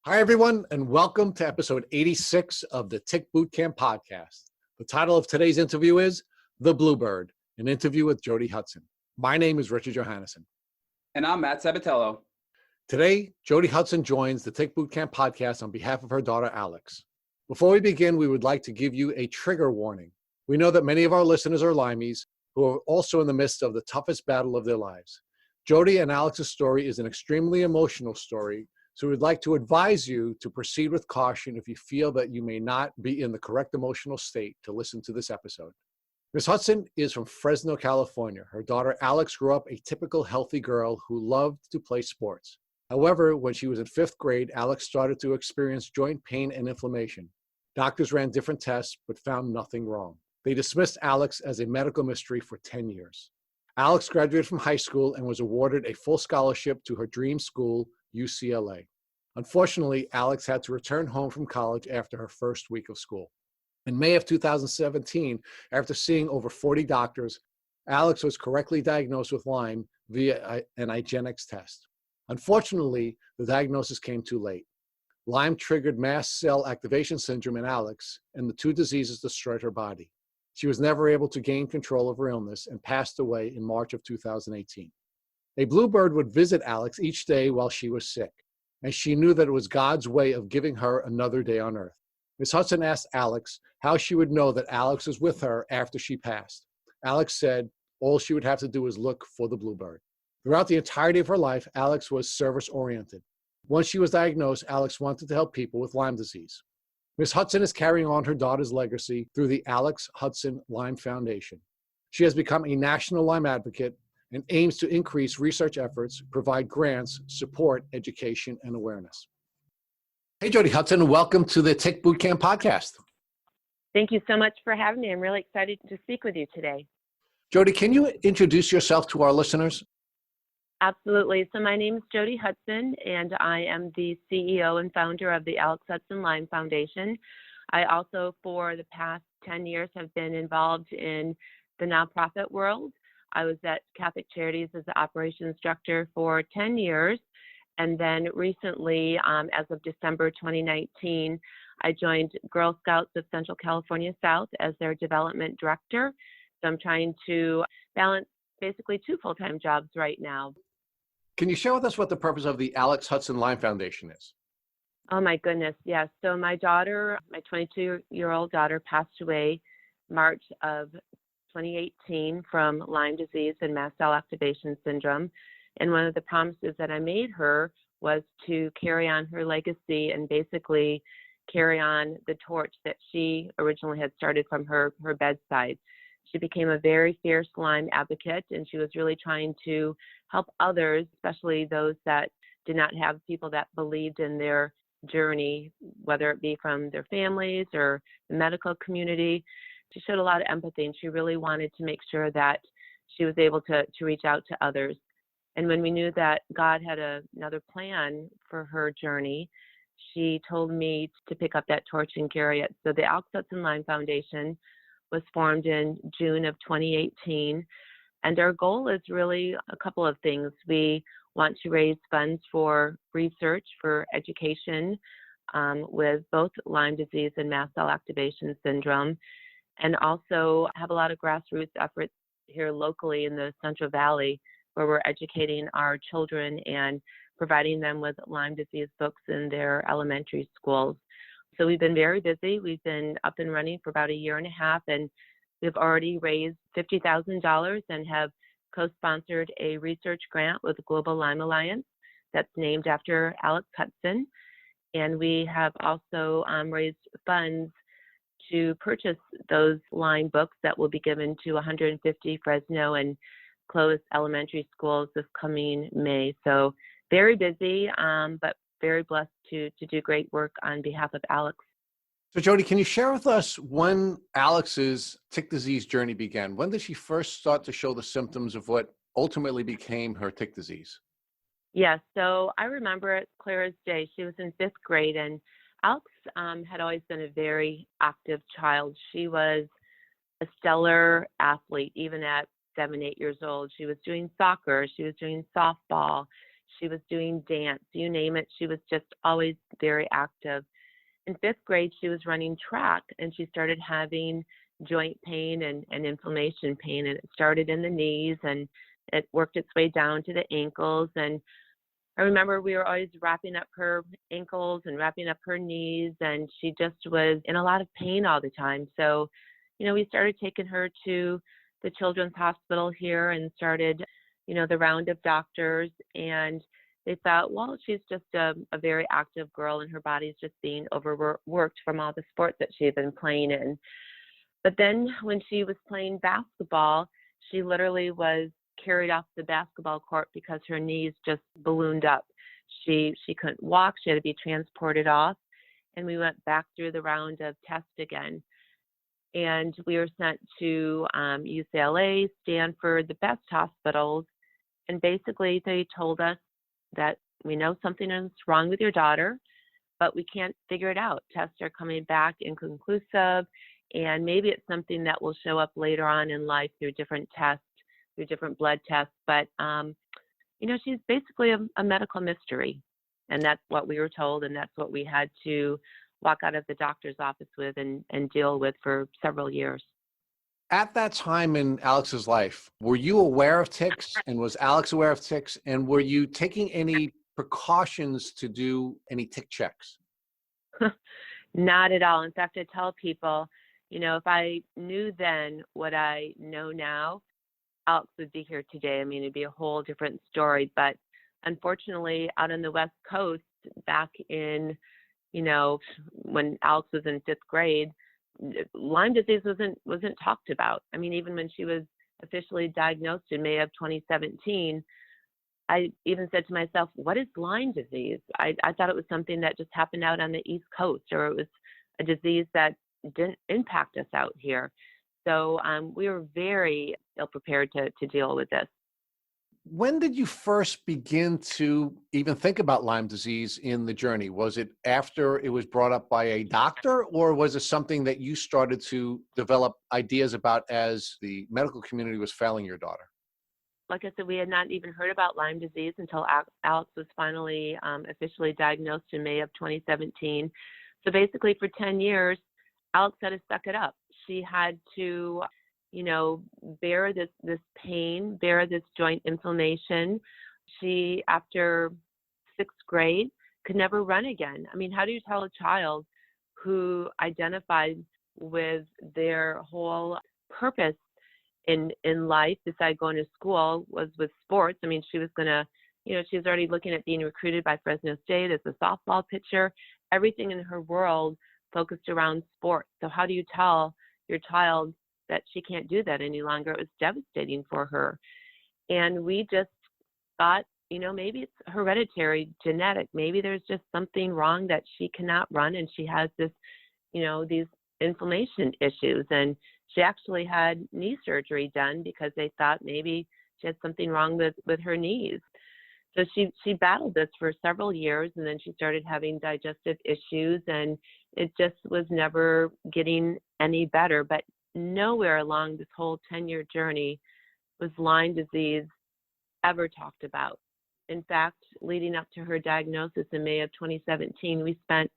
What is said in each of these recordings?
Hi, everyone, and welcome to episode 86 of the Tick Bootcamp podcast. The title of today's interview is The Bluebird, an interview with Jody Hudson. My name is Richard Johannesson. And I'm Matt Sabatello. Today, Jody Hudson joins the Tick Bootcamp podcast on behalf of her daughter, Alex. Before we begin, we would like to give you a trigger warning. We know that many of our listeners are Limeys who are also in the midst of the toughest battle of their lives. Jody and Alex's story is an extremely emotional story, so we'd like to advise you to proceed with caution if you feel that you may not be in the correct emotional state to listen to this episode. Ms. Hudson is from Fresno, California. Her daughter Alex grew up a typical healthy girl who loved to play sports. However, when she was in 5th grade, Alex started to experience joint pain and inflammation. Doctors ran different tests but found nothing wrong. They dismissed Alex as a medical mystery for 10 years. Alex graduated from high school and was awarded a full scholarship to her dream school, UCLA. Unfortunately, Alex had to return home from college after her first week of school. In May of 2017, after seeing over 40 doctors, Alex was correctly diagnosed with Lyme via an IGeneX test. Unfortunately, the diagnosis came too late. Lyme triggered mast cell activation syndrome in Alex, and the two diseases destroyed her body. She was never able to gain control of her illness and passed away in March of 2018. A bluebird would visit Alex each day while she was sick, and she knew that it was God's way of giving her another day on earth. Ms. Hudson asked Alex how she would know that Alex was with her after she passed. Alex said all she would have to do was look for the bluebird. Throughout the entirety of her life, Alex was service-oriented. Once she was diagnosed, Alex wanted to help people with Lyme disease. Ms. Hudson is carrying on her daughter's legacy through the Alex Hudson Lyme Foundation. She has become a national Lyme advocate and aims to increase research efforts, provide grants, support education, and awareness. Hey, Jody Hudson, welcome to the Tick Bootcamp podcast. Thank you so much for having me. I'm really excited to speak with you today. Jody, can you introduce yourself to our listeners? Absolutely. So my name is Jody Hudson, and I am the CEO and founder of the Alex Hudson Lyme Foundation. I also, for the past 10 years, have been involved in the nonprofit world. I was at Catholic Charities as the operations director for 10 years. And then recently, as of December 2019, I joined Girl Scouts of Central California South as their development director. So I'm trying to balance basically 2 full-time jobs right now. Can you share with us what the purpose of the Alex Hudson Lyme Foundation is? Oh my goodness, yes. So my daughter, my 22-year-old daughter, passed away March of 2018 from Lyme disease and mast cell activation syndrome. And one of the promises that I made her was to carry on her legacy and basically carry on the torch that she originally had started from her bedside. She became a very fierce Lyme advocate, and she was really trying to help others, especially those that did not have people that believed in their journey, whether it be from their families or the medical community. She showed a lot of empathy, and she really wanted to make sure that she was able to reach out to others. And when we knew that God had another plan for her journey, she told me to pick up that torch and carry it. So the Alex Hudson Lyme Foundation was formed in June of 2018. And our goal is really a couple of things. We want to raise funds for research, for education with both Lyme disease and mast cell activation syndrome, and also have a lot of grassroots efforts here locally in the Central Valley where we're educating our children and providing them with Lyme disease books in their elementary schools. So we've been very busy. We've been up and running for about a year and a half, and we've already raised $50,000 and have co-sponsored a research grant with the Global Lyme Alliance that's named after Alex Hudson. And we have also raised funds to purchase those Lyme books that will be given to 150 Fresno and Clovis elementary schools this coming May. So very busy, but very blessed to do great work on behalf of Alex. So Jody, can you share with us when Alex's tick disease journey began? When did she first start to show the symptoms of what ultimately became her tick disease? Yes, so I remember it clear as day. She was in 5th grade, and Alex had always been a very active child. She was a stellar athlete, even at 7, 8 years old. She was doing soccer. She was doing softball. She was doing dance, you name it. She was just always very active. In fifth grade, she was running track and she started having joint pain and inflammation pain. And it started in the knees and it worked its way down to the ankles. And I remember we were always wrapping up her ankles and wrapping up her knees. And she just was in a lot of pain all the time. So, we started taking her to the Children's Hospital here and started, the round of doctors. And they thought, well, she's just a very active girl and her body's just being overworked from all the sports that she had been playing in. But then when she was playing basketball, she literally was carried off the basketball court because her knees just ballooned up. She couldn't walk. She had to be transported off. And we went back through the round of tests again. And we were sent to UCLA, Stanford, the best hospitals. And basically they told us that we know something is wrong with your daughter, but we can't figure it out. Tests are coming back inconclusive, and maybe it's something that will show up later on in life through different tests, through different blood tests. But, she's basically a medical mystery, and that's what we were told, and that's what we had to walk out of the doctor's office with and deal with for several years. At that time in Alex's life, were you aware of tics, and was Alex aware of tics, and were you taking any precautions to do any tick checks? Not at all. In fact, I tell people, if I knew then what I know now, Alex would be here today. I mean, it'd be a whole different story. But unfortunately, out on the West Coast, back in, when Alex was in fifth grade, Lyme disease wasn't talked about. I mean, even when she was officially diagnosed in May of 2017, I even said to myself, what is Lyme disease? I thought it was something that just happened out on the East Coast, or it was a disease that didn't impact us out here. So we were very ill prepared to deal with this. When did you first begin to even think about Lyme disease in the journey? Was it after it was brought up by a doctor, or was it something that you started to develop ideas about as the medical community was failing your daughter? Like I said, we had not even heard about Lyme disease until Alex was finally officially diagnosed in May of 2017. So basically for 10 years, Alex had to suck it up. She had to bear this pain, bear this joint inflammation. She, after sixth grade, could never run again. I mean, how do you tell a child who identified with their whole purpose in life, besides going to school, was with sports? I mean, she was going to, she was already looking at being recruited by Fresno State as a softball pitcher. Everything in her world focused around sports. So how do you tell your child that she can't do that any longer? It was devastating for her. And we just thought, maybe it's hereditary, genetic. Maybe there's just something wrong that she cannot run, and she has this, these inflammation issues. And she actually had knee surgery done because they thought maybe she had something wrong with her knees. So she battled this for several years, and then she started having digestive issues, and it just was never getting any better. But nowhere along this whole 10-year journey was Lyme disease ever talked about. In fact, leading up to her diagnosis in May of 2017, we spent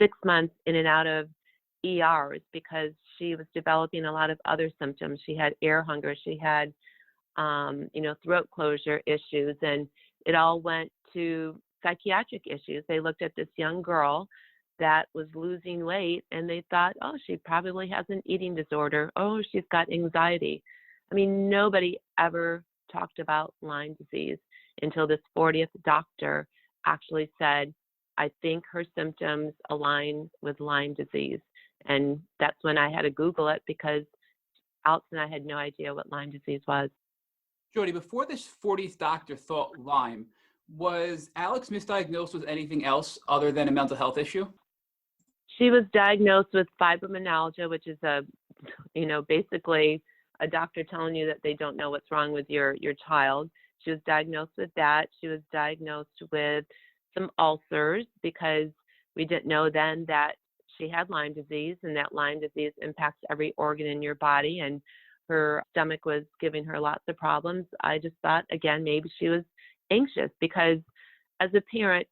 6 months in and out of ERs because she was developing a lot of other symptoms. She had air hunger. She had, throat closure issues, and it all went to psychiatric issues. They looked at this young girl that was losing weight, and they thought, oh, she probably has an eating disorder. Oh, she's got anxiety. I mean, nobody ever talked about Lyme disease until this 40th doctor actually said, I think her symptoms align with Lyme disease. And that's when I had to Google it, because Alex and I had no idea what Lyme disease was. Jody, before this 40th doctor thought Lyme, was Alex misdiagnosed with anything else other than a mental health issue? She was diagnosed with fibromyalgia, which is basically a doctor telling you that they don't know what's wrong with your child. She was diagnosed with that. She was diagnosed with some ulcers because we didn't know then that she had Lyme disease, and that Lyme disease impacts every organ in your body, and her stomach was giving her lots of problems. I just thought, again, maybe she was anxious because as a parent,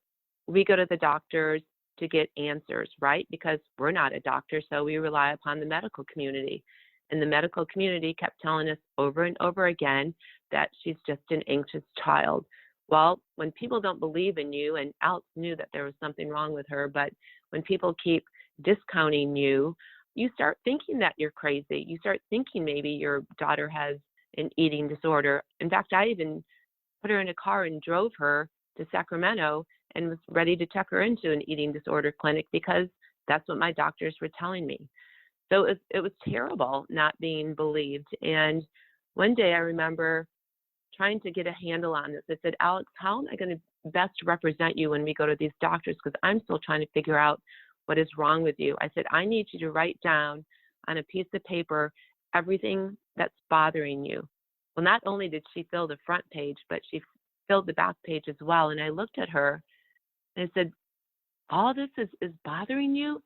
we go to the doctors to get answers, right? Because we're not a doctor, so we rely upon the medical community. And the medical community kept telling us over and over again that she's just an anxious child. Well, when people don't believe in you, and Alex knew that there was something wrong with her, but when people keep discounting you, you start thinking that you're crazy. You start thinking maybe your daughter has an eating disorder. In fact, I even put her in a car and drove her to Sacramento and was ready to check her into an eating disorder clinic because that's what my doctors were telling me. So it was terrible not being believed. And one day I remember trying to get a handle on this. I said, Alex, how am I going to best represent you when we go to these doctors? Because I'm still trying to figure out what is wrong with you. I said, I need you to write down on a piece of paper everything that's bothering you. Well, not only did she fill the front page, but she filled the back page as well. And I looked at her and I said, all this is bothering you?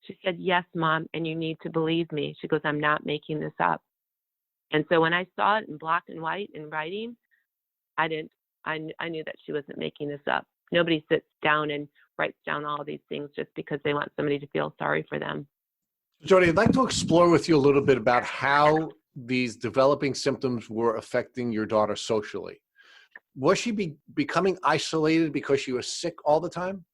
She said, yes, Mom, and you need to believe me. She goes, I'm not making this up. And so when I saw it in black and white in writing, I knew that she wasn't making this up. Nobody sits down and writes down all these things just because they want somebody to feel sorry for them. Jody, I'd like to explore with you a little bit about how these developing symptoms were affecting your daughter socially. Was she becoming isolated because she was sick all the time?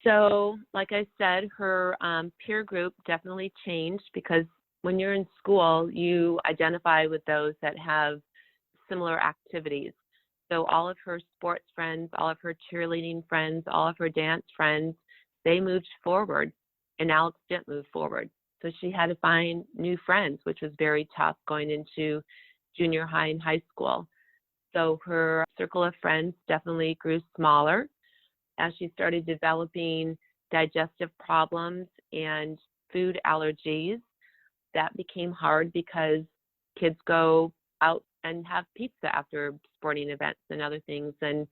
So, like I said, her peer group definitely changed because when you're in school, you identify with those that have similar activities. So all of her sports friends, all of her cheerleading friends, all of her dance friends, they moved forward, and Alex didn't move forward. So she had to find new friends, which was very tough going into junior high and high school. So her circle of friends definitely grew smaller as she started developing digestive problems and food allergies. That became hard because kids go out and have pizza after sporting events and other things. And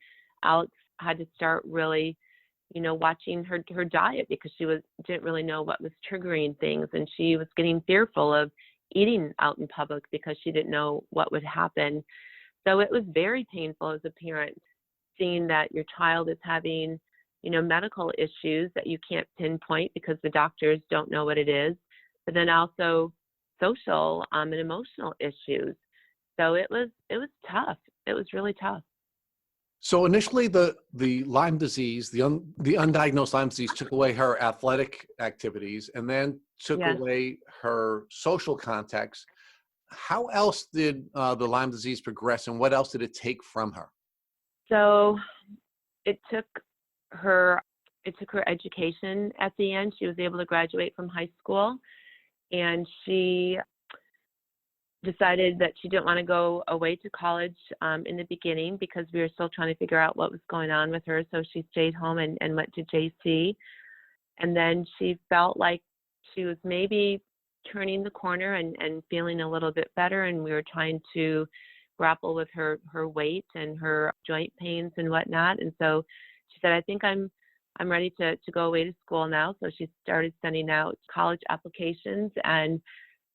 Alex had to start really, watching her diet because she didn't really know what was triggering things. And she was getting fearful of eating out in public because she didn't know what would happen. So it was very painful as a parent, seeing that your child is having, medical issues that you can't pinpoint because the doctors don't know what it is, but then also social and emotional issues. So it was tough. It was really tough. So initially, the Lyme disease, the undiagnosed Lyme disease, took away her athletic activities, and then took Yes. away her social contacts. How else did the Lyme disease progress, and what else did it take from her? So it took her education at the end. She was able to graduate from high school, and she decided that she didn't want to go away to college in the beginning because we were still trying to figure out what was going on with her. So she stayed home and went to JC. And then she felt like she was maybe turning the corner and feeling a little bit better. And we were trying to grapple with her weight and her joint pains and whatnot. And so she said, I think I'm ready to go away to school now. So she started sending out college applications, and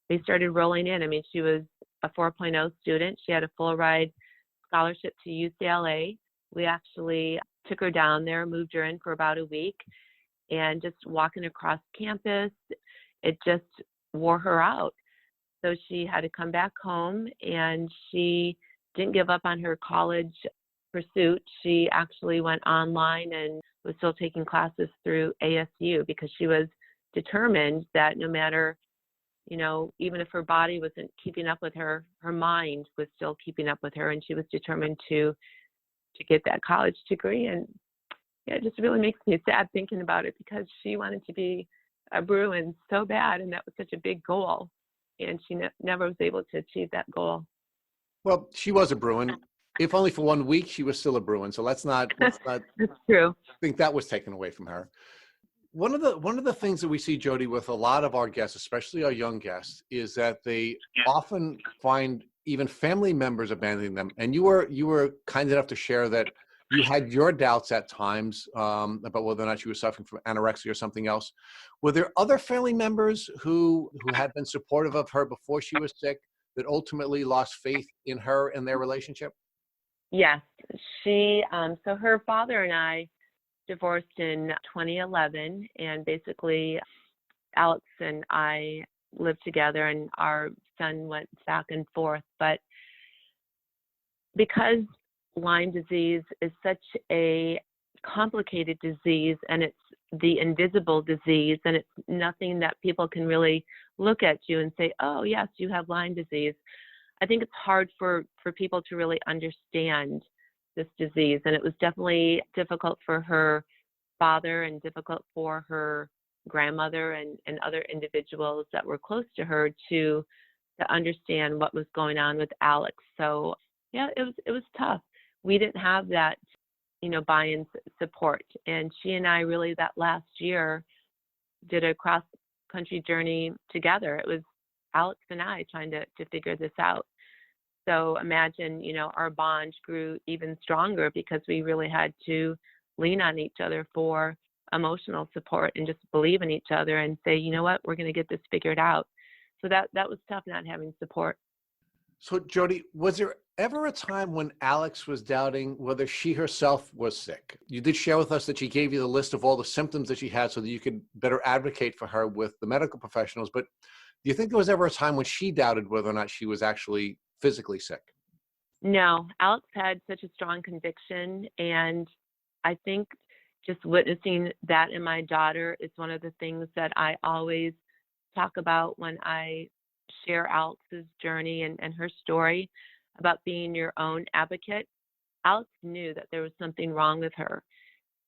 they started rolling in. I mean, she was a 4.0 student. She had a full ride scholarship to UCLA. We actually took her down there, moved her in for about a week, and just walking across campus, it just wore her out. So she had to come back home, and she didn't give up on her college pursuit. She actually went online and was still taking classes through ASU because she was determined that no matter, even if her body wasn't keeping up with her, her mind was still keeping up with her, and she was determined to get that college degree. And yeah, it just really makes me sad thinking about it because she wanted to be a Bruin so bad, and that was such a big goal, and she never was able to achieve that goal. Well, she was a Bruin. If only for 1 week, she was still a Bruin. So let's not That's true. think that was taken away from her. One of the things that we see, Jody, with a lot of our guests, especially our young guests, is that they often find even family members abandoning them. And you were kind enough to share that you had your doubts at times about whether or not you were suffering from anorexia or something else. Were there other family members who had been supportive of her before she was sick that ultimately lost faith in her and their relationship? Yes, she. So her father and I divorced in 2011, and basically Alex and I lived together, and our son went back and forth. But because Lyme disease is such a complicated disease, and it's the invisible disease, and it's nothing that people can really look at you and say, oh, yes, you have Lyme disease. I think it's hard for people to really understand this disease. And it was definitely difficult for her father and difficult for her grandmother and other individuals that were close to her to understand what was going on with Alex. So yeah, it was tough. We didn't have that, buy-in support. And she and I really that last year did a cross-country journey together. It was Alex and I trying to figure this out. So imagine, our bond grew even stronger because we really had to lean on each other for emotional support and just believe in each other and say, you know what, we're going to get this figured out. So that was tough, not having support. So Jody, was there ever a time when Alex was doubting whether she herself was sick? You did share with us that she gave you the list of all the symptoms that she had so that you could better advocate for her with the medical professionals. But do you think there was ever a time when she doubted whether or not she was actually physically sick? No, Alex had such a strong conviction. And I think just witnessing that in my daughter is one of the things that I always talk about when I share Alex's journey and her story about being your own advocate. Alex knew that there was something wrong with her,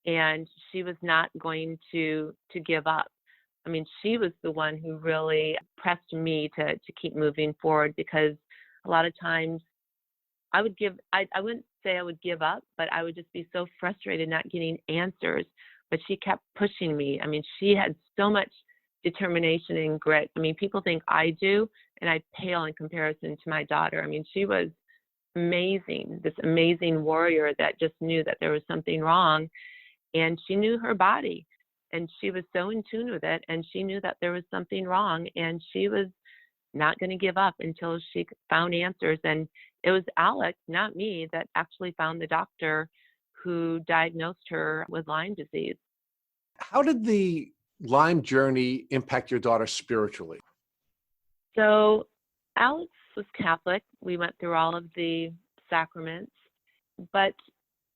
and she was not going to give up. I mean, she was the one who really pressed me to keep moving forward, because a lot of times I wouldn't say I would give up, but I would just be so frustrated not getting answers. But she kept pushing me. I mean, she had so much determination and grit. I mean, people think I do, and I pale in comparison to my daughter. I mean, she was amazing, this amazing warrior that just knew that there was something wrong, and she knew her body, and she was so in tune with it, and she knew that there was something wrong, and she was not going to give up until she found answers. And it was Alex, not me, that actually found the doctor who diagnosed her with Lyme disease. How did the Lyme journey impact your daughter spiritually? So Alex was Catholic. We went through all of the sacraments, but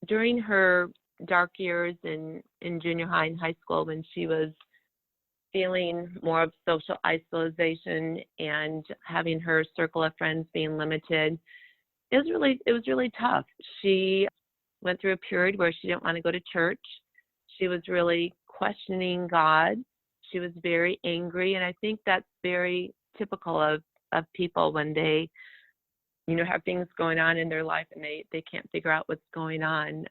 during her dark years in junior high and high school, when she was feeling more of social isolation and having her circle of friends being limited, it was really tough. She went through a period where she didn't want to go to church. She was really questioning God. She was very angry, and I think that's very typical of people when they, have things going on in their life and they can't figure out what's going on.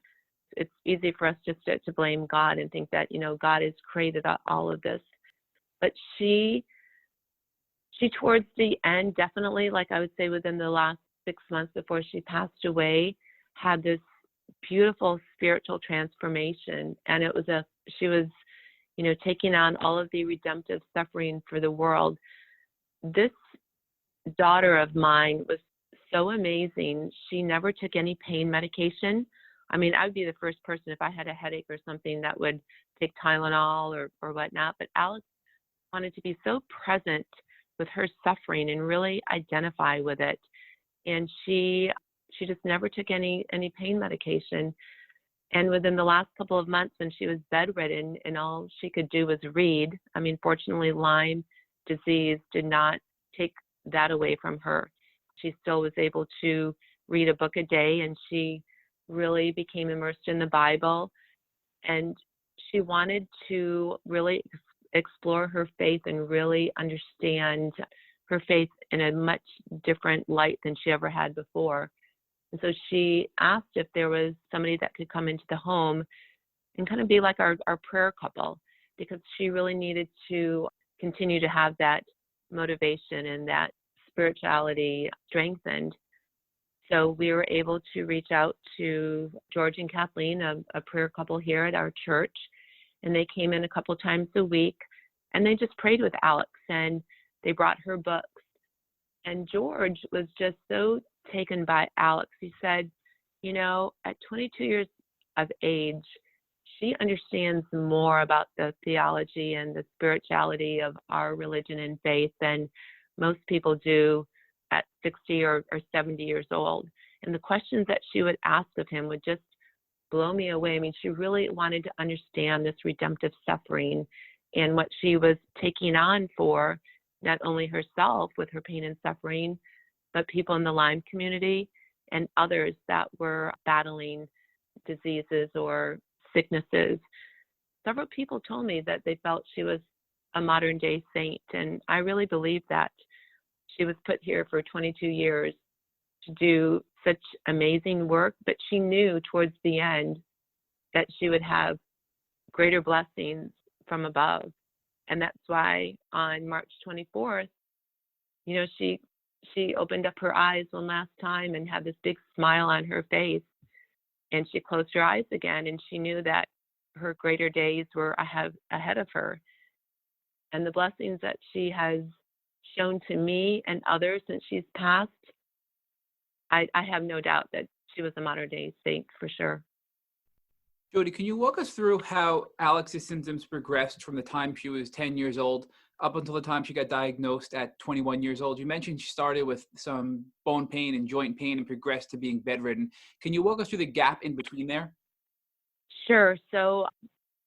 It's easy for us just to blame God and think that, God has created all of this. But she towards the end, definitely, like I would say within the last 6 months before she passed away, had this beautiful spiritual transformation. And she was, taking on all of the redemptive suffering for the world. This daughter of mine was so amazing. She never took any pain medication. I mean, I would be the first person if I had a headache or something that would take Tylenol or whatnot. But Alex wanted to be so present with her suffering and really identify with it. And she just never took any pain medication. And within the last couple of months, when she was bedridden and all she could do was read, I mean, fortunately, Lyme disease did not take that away from her. She still was able to read a book a day, and she really became immersed in the Bible. And she wanted to really explore her faith and really understand her faith in a much different light than she ever had before. And so she asked if there was somebody that could come into the home and kind of be like our prayer couple, because she really needed to continue to have that motivation and that spirituality strengthened. So we were able to reach out to George and Kathleen, a prayer couple here at our church, and they came in a couple times a week, and they just prayed with Alex, and they brought her books. And George was just so taken by Alex. He said, at 22 years of age, she understands more about the theology and the spirituality of our religion and faith than most people do at 60 or 70 years old. And the questions that she would ask of him would just blow me away. I mean, she really wanted to understand this redemptive suffering and what she was taking on for not only herself with her pain and suffering, but people in the Lyme community and others that were battling diseases or sicknesses. Several people told me that they felt she was a modern day saint, and I really believe that. She was put here for 22 years to do such amazing work, but she knew towards the end that she would have greater blessings from above. And that's why on March 24th, she opened up her eyes one last time and had this big smile on her face. And she closed her eyes again, and she knew that her greater days were ahead of her. And the blessings that she has shown to me and others since she's passed, I have no doubt that she was a modern day saint for sure. Jody, can you walk us through how Alex's symptoms progressed from the time she was 10 years old up until the time she got diagnosed at 21 years old? You mentioned she started with some bone pain and joint pain and progressed to being bedridden. Can you walk us through the gap in between there? Sure. So,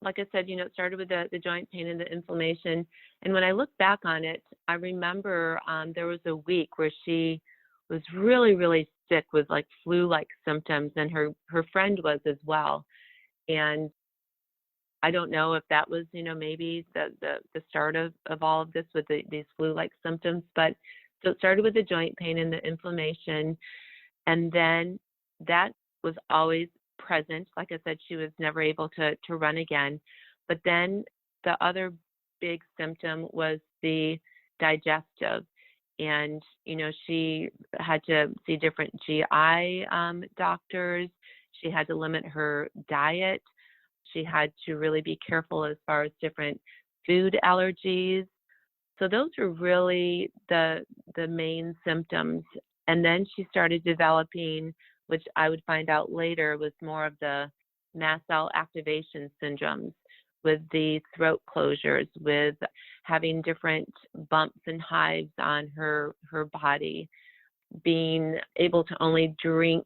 like I said, it started with the joint pain and the inflammation. And when I look back on it, I remember there was a week where she was really, really sick with like flu-like symptoms, and her friend was as well. And I don't know if that was, maybe the start of all of this with these flu-like symptoms. But so it started with the joint pain and the inflammation. And then that was always present. Like I said, she was never able to run again. But then the other big symptom was the digestive. And, she had to see different GI doctors. She had to limit her diet. She had to really be careful as far as different food allergies. So those were really the main symptoms. And then she started developing, which I would find out later was more of the mast cell activation syndromes, with the throat closures, with having different bumps and hives on her body, being able to only drink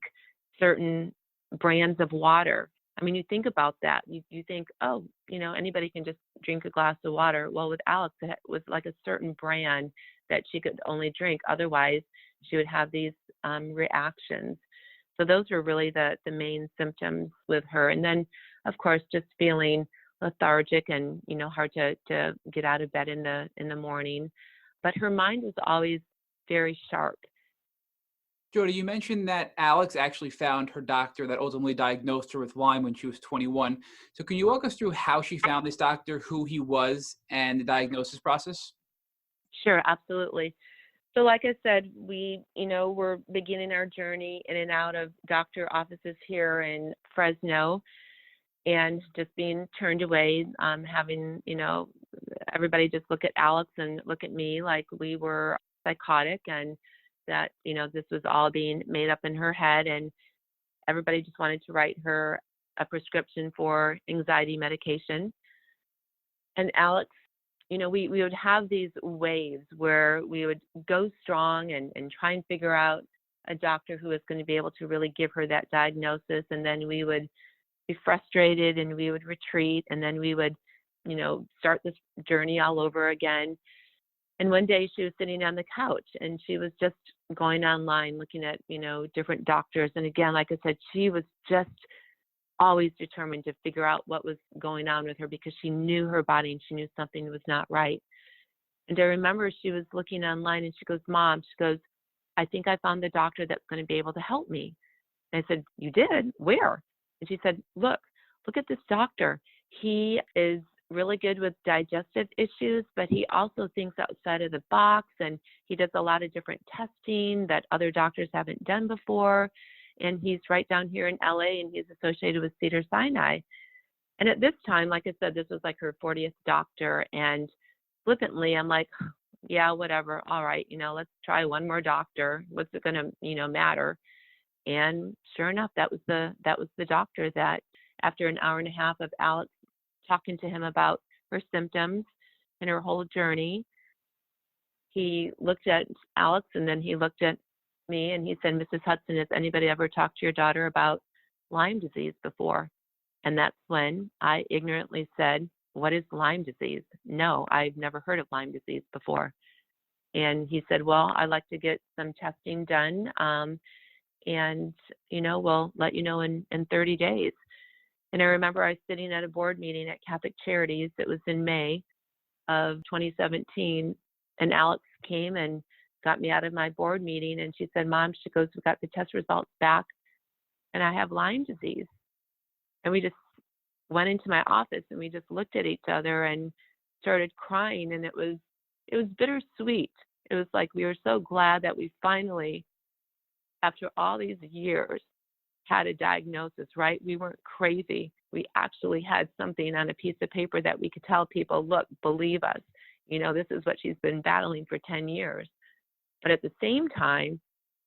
certain brands of water. I mean, you think about that. You think, oh, anybody can just drink a glass of water. Well, with Alex, it was like a certain brand that she could only drink. Otherwise, she would have these reactions. So those were really the main symptoms with her. And then, of course, just feeling lethargic and, hard to get out of bed in the morning. But her mind was always very sharp. Jody, you mentioned that Alex actually found her doctor that ultimately diagnosed her with Lyme when she was 21. So can you walk us through how she found this doctor, who he was, and the diagnosis process? Sure, absolutely. So like I said, we, we're beginning our journey in and out of doctor offices here in Fresno, and just being turned away, having, everybody just look at Alex and look at me like we were psychotic, and that, this was all being made up in her head, and everybody just wanted to write her a prescription for anxiety medication. And Alex, we would have these waves where we would go strong and try and figure out a doctor who was going to be able to really give her that diagnosis. And then we would be frustrated and we would retreat, and then we would, start this journey all over again. And one day she was sitting on the couch and she was just going online looking at, different doctors. And again, like I said, she was just always determined to figure out what was going on with her, because she knew her body and she knew something was not right. And I remember she was looking online and she goes, "Mom," she goes, "I think I found the doctor that's going to be able to help me." And I said, "You did? Where?" And she said, look at this doctor. He is really good with digestive issues, but he also thinks outside of the box, and he does a lot of different testing that other doctors haven't done before. And he's right down here in LA, and he's associated with Cedars-Sinai. And at this time, like I said, this was like her 40th doctor, and flippantly, I'm like, yeah, whatever. All right, let's try one more doctor. What's it going to, matter? And sure enough, that was the doctor that after an hour and a half of Alex talking to him about her symptoms and her whole journey, he looked at Alex and then he looked at me and he said, Mrs. Hudson, has anybody ever talked to your daughter about Lyme disease before? And that's when I ignorantly said, what is Lyme disease? No, I've never heard of Lyme disease before. And he said, well, I'd like to get some testing done. And, we'll let you know in 30 days. And I remember I was sitting at a board meeting at Catholic Charities. It was in May of 2017. And Alex came and got me out of my board meeting. And she said, Mom, she goes, we got the test results back and I have Lyme disease. And we just went into my office and we just looked at each other and started crying. And it was bittersweet. It was like we were so glad that we finally, after all these years, had a diagnosis, right? We weren't crazy. We actually had something on a piece of paper that we could tell people, look, believe us. This is what she's been battling for 10 years. But at the same time,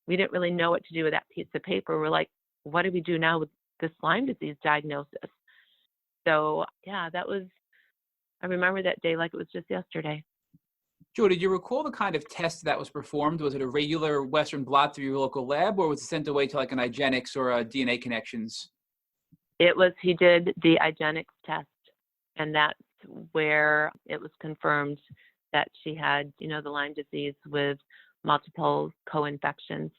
we didn't really know what to do with that piece of paper. We're like, what do we do now with this Lyme disease diagnosis? So, yeah, I remember that day like it was just yesterday. Jody, do you recall the kind of test that was performed? Was it a regular Western blot through your local lab, or was it sent away to like an IGeneX or a DNA Connections? He did the IGeneX test, and that's where it was confirmed that she had, the Lyme disease with multiple co-infections.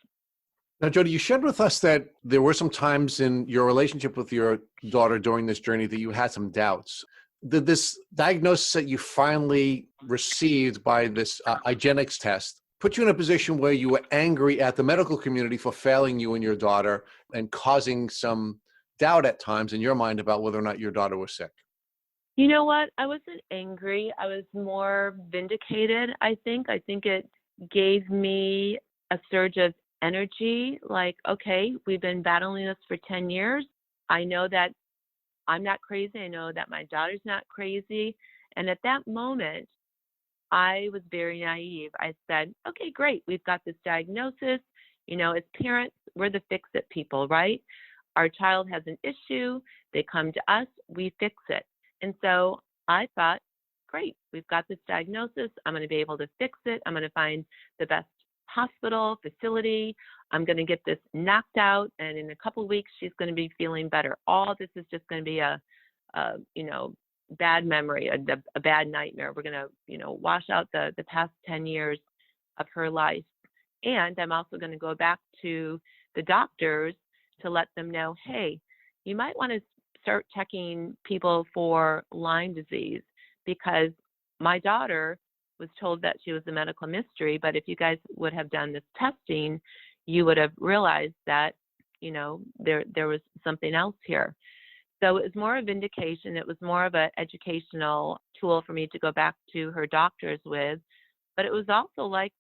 Now, Jody, you shared with us that there were some times in your relationship with your daughter during this journey that you had some doubts. Did this diagnosis that you finally received by this IGeneX test put you in a position where you were angry at the medical community for failing you and your daughter and causing some doubt at times in your mind about whether or not your daughter was sick? You know what? I wasn't angry. I was more vindicated, I think. I think it gave me a surge of energy, like, okay, we've been battling this for 10 years. I know that I'm not crazy. I know that my daughter's not crazy. And at that moment, I was very naive. I said, okay, great. We've got this diagnosis. As parents, we're the fix-it people, right? Our child has an issue. They come to us. We fix it. And so I thought, great, we've got this diagnosis. I'm going to be able to fix it. I'm going to find the best hospital, facility. I'm going to get this knocked out. And in a couple of weeks, she's going to be feeling better. All this is just going to be a bad memory, a bad nightmare. We're going to, wash out the past 10 years of her life. And I'm also going to go back to the doctors to let them know, hey, you might want to start checking people for Lyme disease, because my daughter was told that she was a medical mystery, but if you guys would have done this testing, you would have realized that, there was something else here. So it was more of vindication. It was more of an educational tool for me to go back to her doctors with. But it was also like,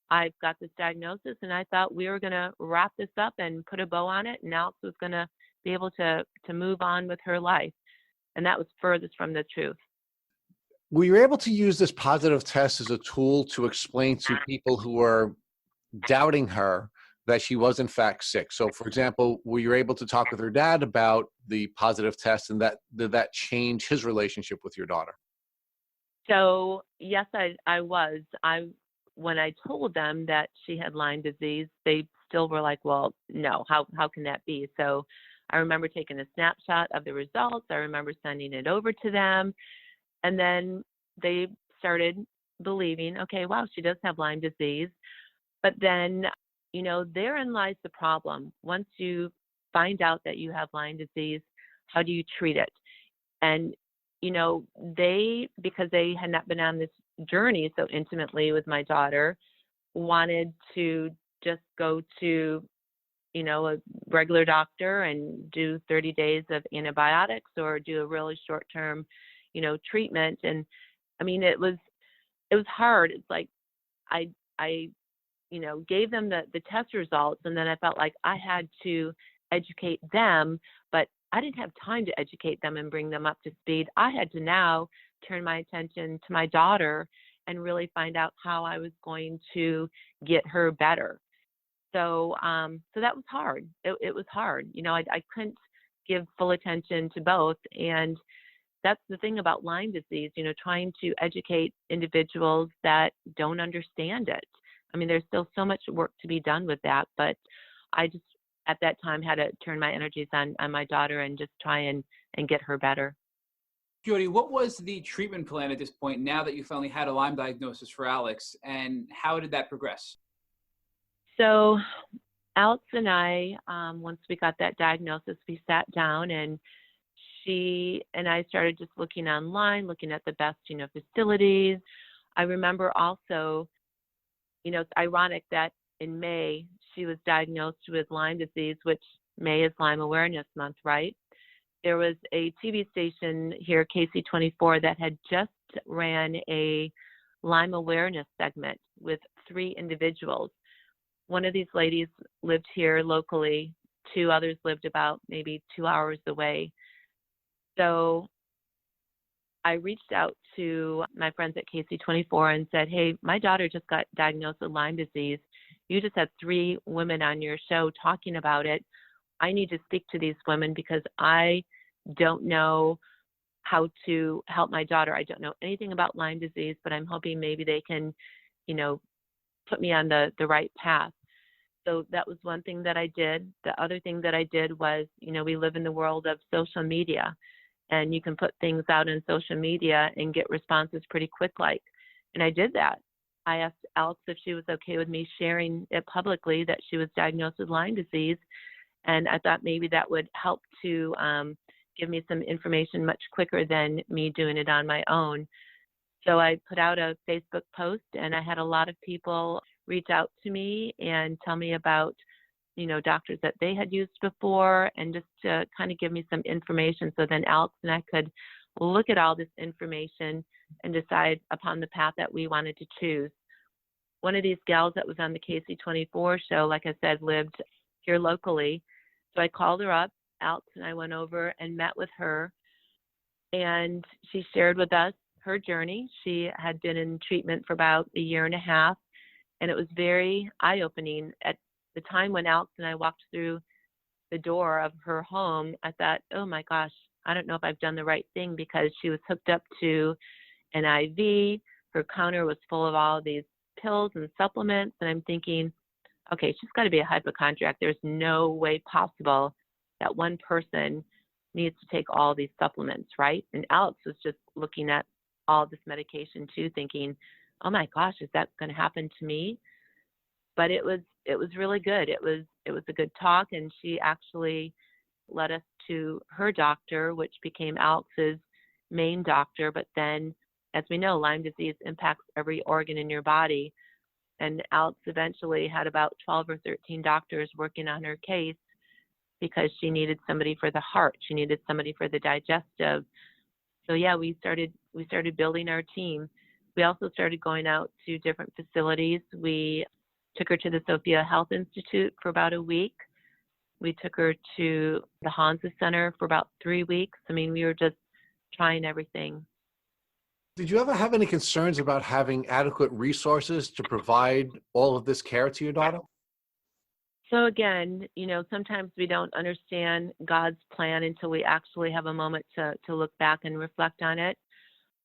I've got this diagnosis, and I thought we were going to wrap this up and put a bow on it, and Alex was going to be able to move on with her life. And that was furthest from the truth. Were you able to use this positive test as a tool to explain to people who are doubting her that she was in fact sick? So, for example, were you able to talk with her dad about the positive test, and did that change his relationship with your daughter? So yes, I was. When I told them that she had Lyme disease, they still were like, well, no, how can that be? So I remember taking a snapshot of the results. I remember sending it over to them. And then they started believing, okay, wow, she does have Lyme disease. But then, therein lies the problem. Once you find out that you have Lyme disease, how do you treat it? And, because they had not been on this journey so intimately with my daughter, wanted to just go to, a regular doctor and do 30 days of antibiotics or do a really short-term, treatment. And I mean, it was hard. It's like I gave them the test results, and then I felt like I had to educate them, but I didn't have time to educate them and bring them up to speed. I had to now turn my attention to my daughter and really find out how I was going to get her better. So that was hard. It was hard. I couldn't give full attention to both. And that's the thing about Lyme disease, trying to educate individuals that don't understand it. I mean, there's still so much work to be done with that, but I just at that time had to turn my energies on my daughter and just try and get her better. Jody, what was the treatment plan at this point now that you finally had a Lyme diagnosis for Alex, and how did that progress? So Alex and I, once we got that diagnosis, we sat down and she and I started just looking online, looking at the best, facilities. I remember also, it's ironic that in May, she was diagnosed with Lyme disease, which May is Lyme Awareness Month, right? There was a TV station here, KC24, that had just ran a Lyme awareness segment with 3 individuals. One of these ladies lived here locally. 2 others lived about maybe 2 hours away. So I reached out to my friends at KC24 and said, hey, my daughter just got diagnosed with Lyme disease. You just had 3 women on your show talking about it. I need to speak to these women because I don't know how to help my daughter. I don't know anything about Lyme disease, but I'm hoping maybe they can, put me on the right path. So that was one thing that I did. The other thing that I did was, we live in the world of social media, and you can put things out on social media and get responses pretty quick and I did that. I asked Alex if she was okay with me sharing it publicly that she was diagnosed with Lyme disease. And I thought maybe that would help to give me some information much quicker than me doing it on my own. So I put out a Facebook post, and I had a lot of people reach out to me and tell me about, doctors that they had used before, and just to kind of give me some information. So then Alex and I could look at all this information and decide upon the path that we wanted to choose. One of these gals that was on the KC24 show, like I said, lived here locally. So I called her up. Alex and I went over and met with her, and she shared with us her journey. She had been in treatment for about a year and a half, and it was very eye-opening. At the time when Alex and I walked through the door of her home, I thought, oh my gosh, I don't know if I've done the right thing, because she was hooked up to an IV. Her counter was full of all these pills and supplements, and I'm thinking, okay, she's got to be a hypochondriac. There's no way possible that one person needs to take all these supplements, right? And Alex was just looking at all this medication too, thinking, oh my gosh, is that going to happen to me? But it was really good. It was a good talk, and she actually led us to her doctor, which became Alex's main doctor. But then, as we know, Lyme disease impacts every organ in your body. And Alex eventually had about 12 or 13 doctors working on her case, because she needed somebody for the heart. She needed somebody for the digestive. So yeah, we started building our team. We also started going out to different facilities. We took her to the Sophia Health Institute for about a week. We took her to the Hansa Center for about 3 weeks. I mean, we were just trying everything. Did you ever have any concerns about having adequate resources to provide all of this care to your daughter? So again, sometimes we don't understand God's plan until we actually have a moment to look back and reflect on it.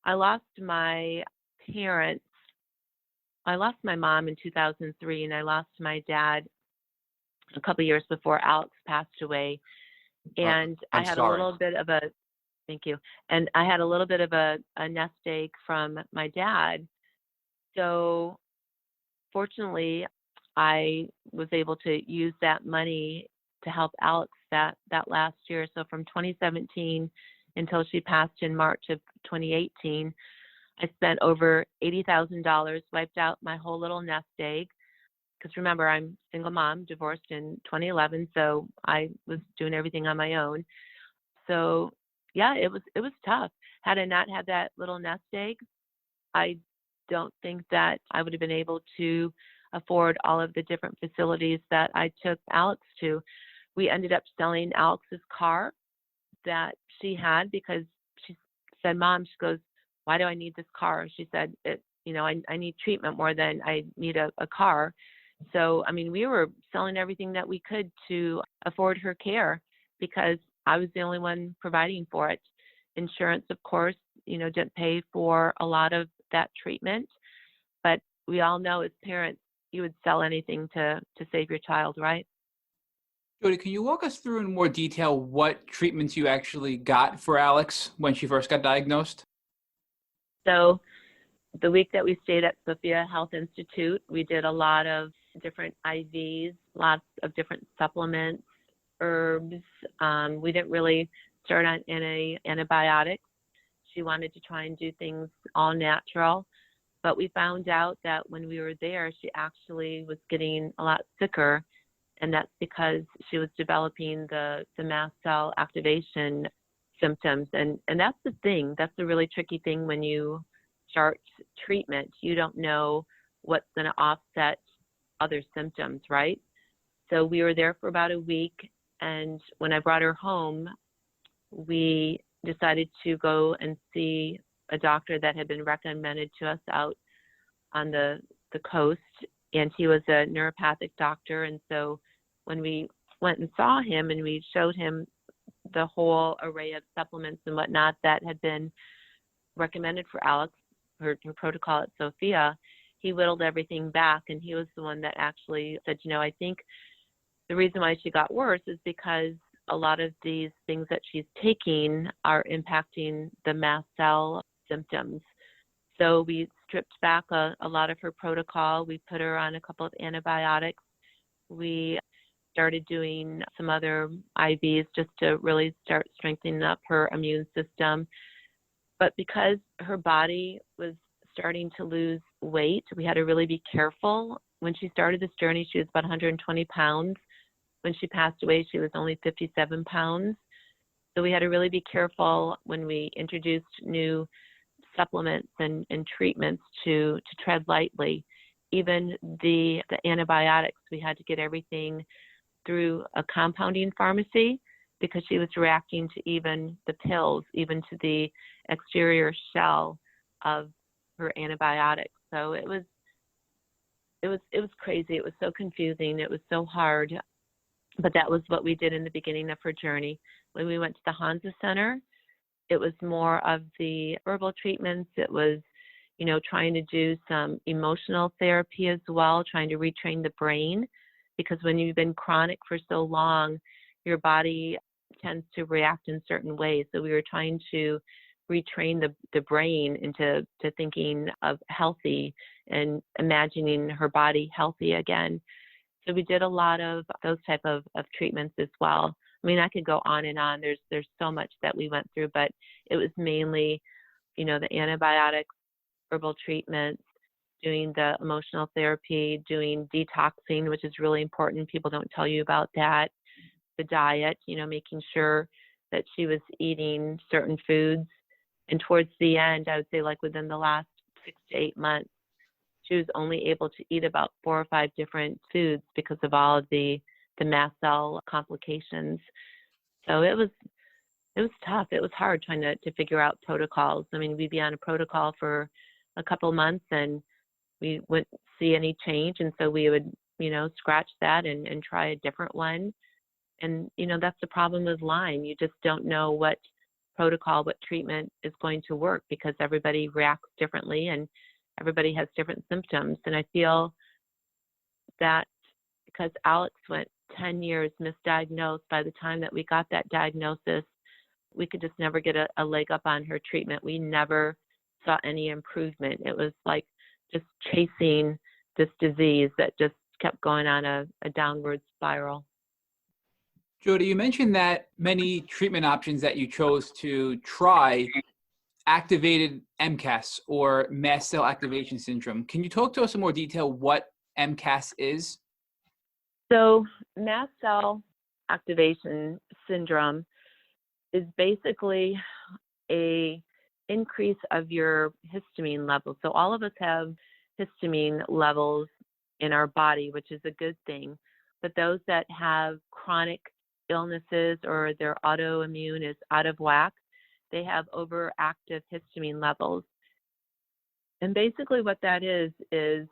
I lost my parents. I lost my mom in 2003, and I lost my dad a couple years before Alex passed away. And I had sorry. a little bit of a, thank you. And I had a little bit of a nest egg from my dad. So fortunately, I was able to use that money to help Alex that last year. So from 2017 until she passed in March of 2018, I spent over $80,000, wiped out my whole little nest egg. Because remember, I'm a single mom, divorced in 2011, so I was doing everything on my own. So yeah, it was tough. Had I not had that little nest egg, I don't think that I would have been able to afford all of the different facilities that I took Alex to. We ended up selling Alex's car that she had, because she said, Mom, she goes, why do I need this car? She said, I need treatment more than I need a car. So, I mean, we were selling everything that we could to afford her care, because I was the only one providing for it. Insurance, of course, didn't pay for a lot of that treatment, but we all know as parents, you would sell anything to save your child, right? Jody, can you walk us through in more detail what treatments you actually got for Alex when she first got diagnosed? So the week that we stayed at Sophia Health Institute, we did a lot of different IVs, lots of different supplements, herbs. We didn't really start on any antibiotics. She wanted to try and do things all natural. But we found out that when we were there, she actually was getting a lot sicker. And that's because she was developing the mast cell activation symptoms. And that's the thing. That's the really tricky thing when you start treatment. You don't know what's going to offset other symptoms, right? So we were there for about a week. And when I brought her home, we decided to go and see a doctor that had been recommended to us out on the coast. And he was a neuropathic doctor. And so when we went and saw him and we showed him the whole array of supplements and whatnot that had been recommended for Alex, her protocol at Sophia, he whittled everything back. And he was the one that actually said, I think the reason why she got worse is because a lot of these things that she's taking are impacting the mast cell symptoms. So we stripped back a lot of her protocol. We put her on a couple of antibiotics. We started doing some other IVs just to really start strengthening up her immune system. But because her body was starting to lose weight, we had to really be careful. When she started this journey, she was about 120 pounds. When she passed away, she was only 57 pounds. So we had to really be careful when we introduced new supplements and treatments to tread lightly. Even the antibiotics, we had to get everything through a compounding pharmacy because she was reacting to even the pills, even to the exterior shell of her antibiotics. So it was crazy. It was so confusing. It was so hard. But that was what we did in the beginning of her journey. When we went to the Hansa Center, it was more of the herbal treatments. It was, trying to do some emotional therapy as well, trying to retrain the brain. Because when you've been chronic for so long, your body tends to react in certain ways. So we were trying to retrain the brain into thinking of healthy and imagining her body healthy again. So we did a lot of those type of treatments as well. I mean, I could go on and on. There's so much that we went through, but it was mainly, the antibiotics, herbal treatments, doing the emotional therapy, doing detoxing, which is really important. People don't tell you about that. The diet, making sure that she was eating certain foods. And towards the end, I would say like within the last 6 to 8 months, she was only able to eat about 4 or 5 different foods because of all of the mast cell complications. So it was tough. It was hard trying to figure out protocols. I mean, we'd be on a protocol for a couple months and we wouldn't see any change. And so we would, scratch that and try a different one. And, that's the problem with Lyme. You just don't know what protocol, what treatment is going to work because everybody reacts differently and everybody has different symptoms. And I feel that because Alex went 10 years misdiagnosed, by the time that we got that diagnosis, we could just never get a leg up on her treatment. We never saw any improvement. It was like just chasing this disease that just kept going on a downward spiral. Jody, you mentioned that many treatment options that you chose to try activated MCAS or mast cell activation syndrome. Can you talk to us in more detail what MCAS is? So mast cell activation syndrome is basically a increase of your histamine levels. So all of us have histamine levels in our body, which is a good thing. But those that have chronic illnesses or their autoimmune is out of whack, they have overactive histamine levels. And basically what that is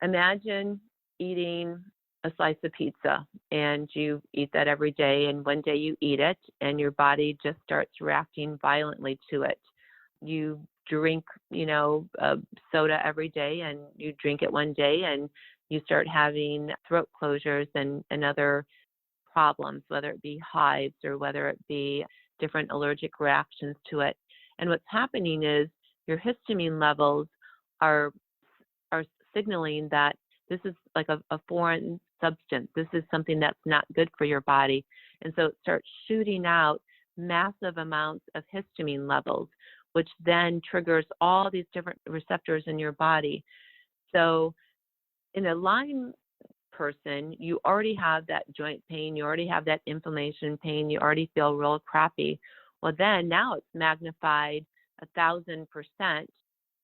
imagine eating a slice of pizza and you eat that every day, and one day you eat it and your body just starts reacting violently to it. You drink, soda every day, and you drink it one day and you start having throat closures and other problems, whether it be hives or whether it be different allergic reactions to it. And what's happening is your histamine levels are signaling that this is like a foreign substance. This is something that's not good for your body. And so it starts shooting out massive amounts of histamine levels, which then triggers all these different receptors in your body. So in a Lyme person, you already have that joint pain, you already have that inflammation pain, you already feel real crappy. Well, then now it's magnified 1,000%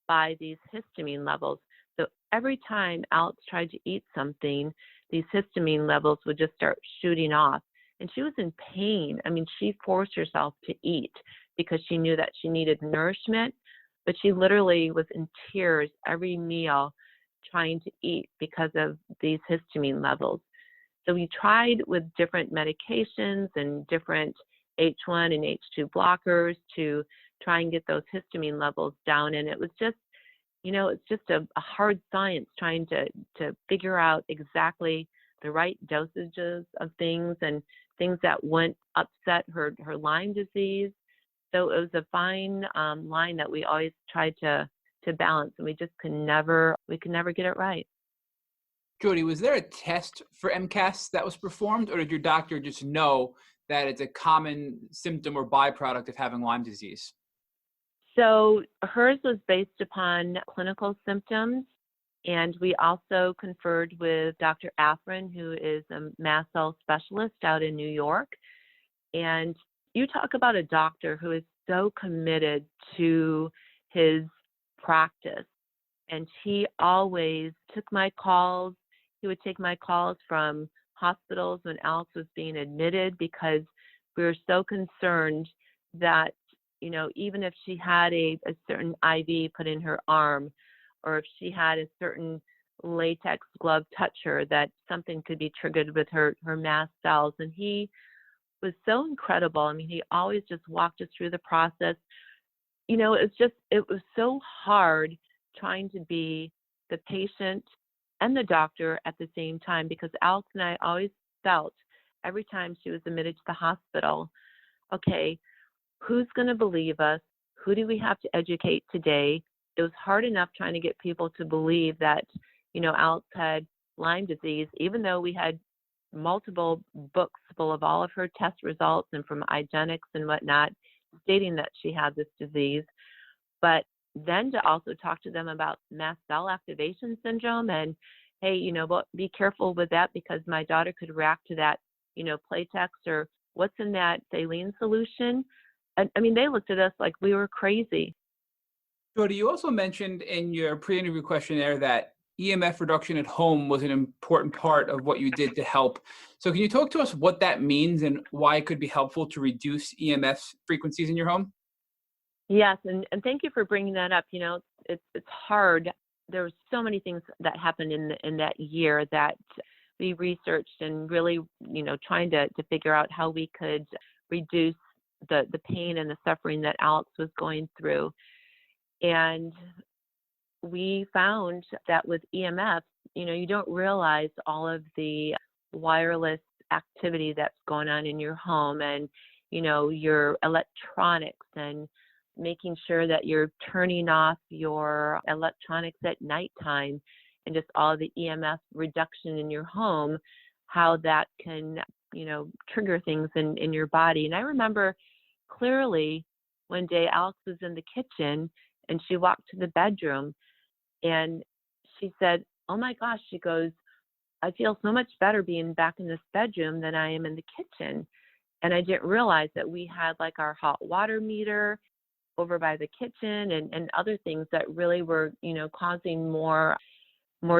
by these histamine levels. So every time Alex tried to eat something, these histamine levels would just start shooting off. And she was in pain. I mean, she forced herself to eat because she knew that she needed nourishment, but she literally was in tears every meal trying to eat because of these histamine levels. So we tried with different medications and different H1 and H2 blockers to try and get those histamine levels down. And it was just, it's just a hard science trying to figure out exactly the right dosages of things and things that wouldn't upset her Lyme disease. So it was a fine line that we always tried to balance, and we could never get it right. Jody, was there a test for MCAS that was performed, or did your doctor just know that it's a common symptom or byproduct of having Lyme disease? So hers was based upon clinical symptoms, and we also conferred with Dr. Afrin, who is a mast cell specialist out in New York. And you talk about a doctor who is so committed to his practice. And he always took my calls. He would take my calls from hospitals when Alex was being admitted, because we were so concerned that, even if she had a certain IV put in her arm, or if she had a certain latex glove touch her, that something could be triggered with her mast cells. And he was so incredible. I mean, he always just walked us through the process. It was so hard trying to be the patient and the doctor at the same time, because Alex and I always felt every time she was admitted to the hospital, okay, who's going to believe us? Who do we have to educate today? It was hard enough trying to get people to believe that, Alex had Lyme disease, even though we had multiple books full of all of her test results and from IGeneX and whatnot, stating that she had this disease. But then to also talk to them about mast cell activation syndrome and, hey, be careful with that because my daughter could react to that, Playtex or what's in that saline solution. I mean, they looked at us like we were crazy. Jody, you also mentioned in your pre-interview questionnaire that EMF reduction at home was an important part of what you did to help. So can you talk to us what that means and why it could be helpful to reduce EMF frequencies in your home? Yes, and thank you for bringing that up. It's hard. There were so many things that happened in that year that we researched and really, trying to figure out how we could reduce the pain and the suffering that Alex was going through. And we found that with EMF, you don't realize all of the wireless activity that's going on in your home and, your electronics, and making sure that you're turning off your electronics at nighttime, and just all the EMF reduction in your home, how that can, trigger things in your body. And I remember clearly one day Alex was in the kitchen and she walked to the bedroom and she said, "Oh my gosh," she goes, "I feel so much better being back in this bedroom than I am in the kitchen." And I didn't realize that we had like our hot water meter over by the kitchen and other things that really were, causing more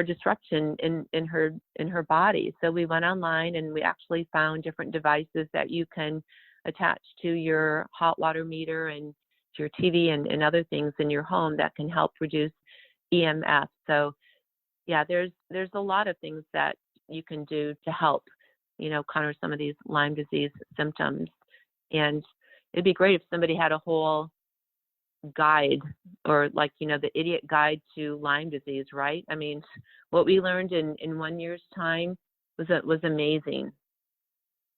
disruption in her body. So we went online and we actually found different devices that you can attach to your hot water meter and to your TV and other things in your home that can help reduce EMF. So yeah, there's a lot of things that you can do to help, counter some of these Lyme disease symptoms. And it'd be great if somebody had a whole guide, or like, the idiot guide to Lyme disease, right? I mean, what we learned in 1 year's time was amazing.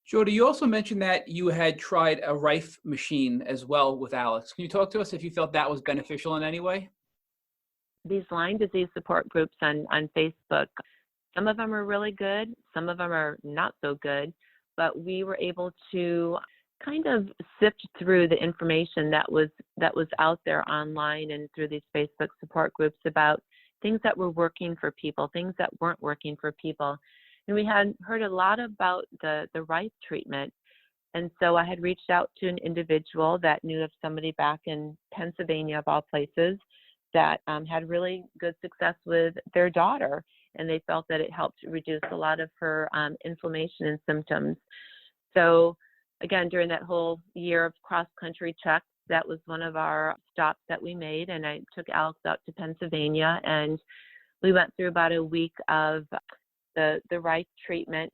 Jody, you also mentioned that you had tried a Rife machine as well with Alex. Can you talk to us if you felt that was beneficial in any way? These Lyme disease support groups on Facebook, some of them are really good, some of them are not so good, but we were able to kind of sift through the information that was out there online and through these Facebook support groups about things that were working for people, things that weren't working for people. And we had heard a lot about the Rife treatment. And so I had reached out to an individual that knew of somebody back in Pennsylvania, of all places, that had really good success with their daughter. And they felt that it helped reduce a lot of her inflammation and symptoms. So again, during that whole year of cross-country checks, that was one of our stops that we made. And I took Alex out to Pennsylvania, and we went through about a week of the Rife treatment.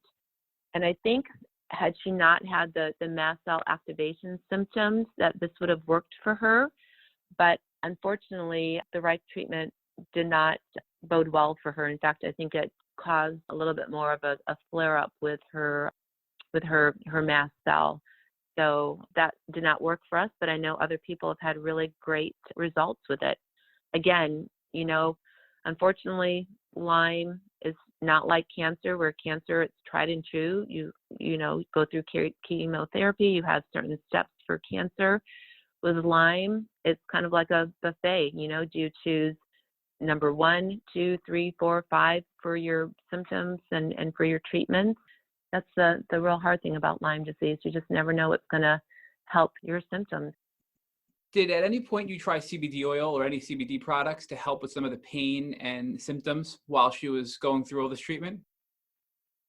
And I think had she not had the mast cell activation symptoms, that this would have worked for her. But unfortunately, the Rife treatment did not bode well for her. In fact, I think it caused a little bit more of a flare-up with her mast cell. So that did not work for us, but I know other people have had really great results with it. Again, unfortunately, Lyme is not like cancer, where cancer, it's tried and true. You go through chemotherapy, you have certain steps for cancer. With Lyme, it's kind of like a buffet. Do you choose number 1, 2, 3, 4, 5 for your symptoms and for your treatments? That's the real hard thing about Lyme disease. You just never know what's going to help your symptoms. Did at any point you try CBD oil or any CBD products to help with some of the pain and symptoms while she was going through all this treatment?